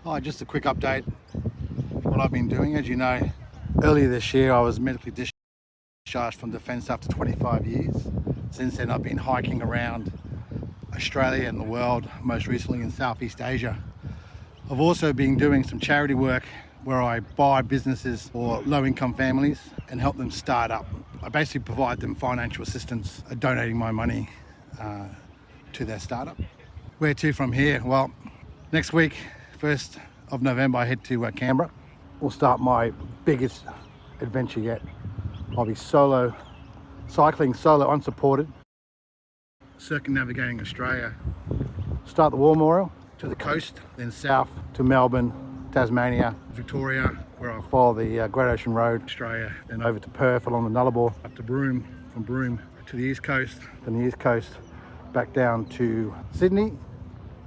Hi, just a quick update what I've been doing. As you know, earlier this year I was medically discharged from defence after 25 years. Since then I've been hiking around Australia and the world, most recently in Southeast Asia. I've also been doing some charity work where I buy businesses or low-income families and help them start up. I basically provide them financial assistance, donating my money to their startup. Where to from here? Well, next week, 1st of November, I head to Canberra. We'll start my biggest adventure yet. I'll be cycling solo unsupported, circumnavigating Australia. Start the War Memorial to the coast, then south to Melbourne, Tasmania, Victoria, where I'll follow the Great Ocean Road, Australia, then over to Perth along the Nullarbor, up to Broome, from Broome to the east coast, from the east coast back down to Sydney,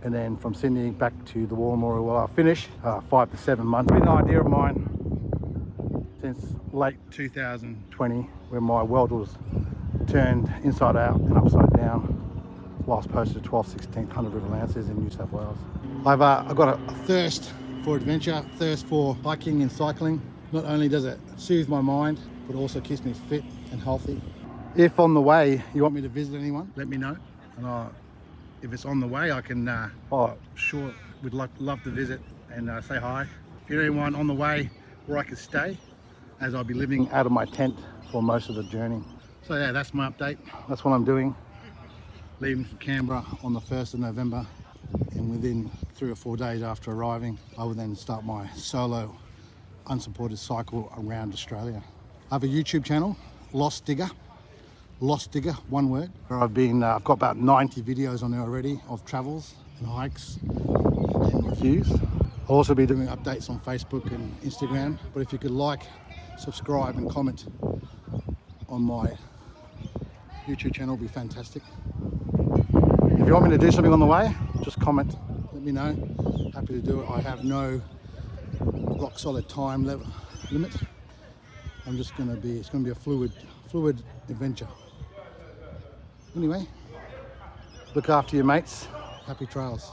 and then from Sydney back to the War Memorial where I'll finish 5 to 7 months. It's been an idea of mine since late 2020 when my world was turned inside out and upside down. Last posted 12/16 100 River Lancers in New South Wales. I've got a thirst for adventure, thirst for hiking and cycling. Not only does it soothe my mind, but also keeps me fit and healthy. If on the way you want me to visit anyone, let me know. And if it's on the way, I can, sure, would love to visit and say hi. If you know anyone on the way where I could stay, as I'll be living out of my tent for most of the journey. So yeah, that's my update. That's what I'm doing. Leaving for Canberra on the 1st of November, and within 3 or 4 days after arriving, I will then start my solo unsupported cycle around Australia. I have a YouTube channel, Lostdigger, one word, where I've got about 90 videos on there already of travels and hikes and reviews. I'll also be doing updates on Facebook and Instagram, but if you could like, subscribe and comment on my YouTube channel, would be fantastic. If you want me to do something on the way, just comment, let me know. Happy to do it. I have no rock solid time limit. It's going to be a fluid adventure. Anyway, look after your mates. Happy trails.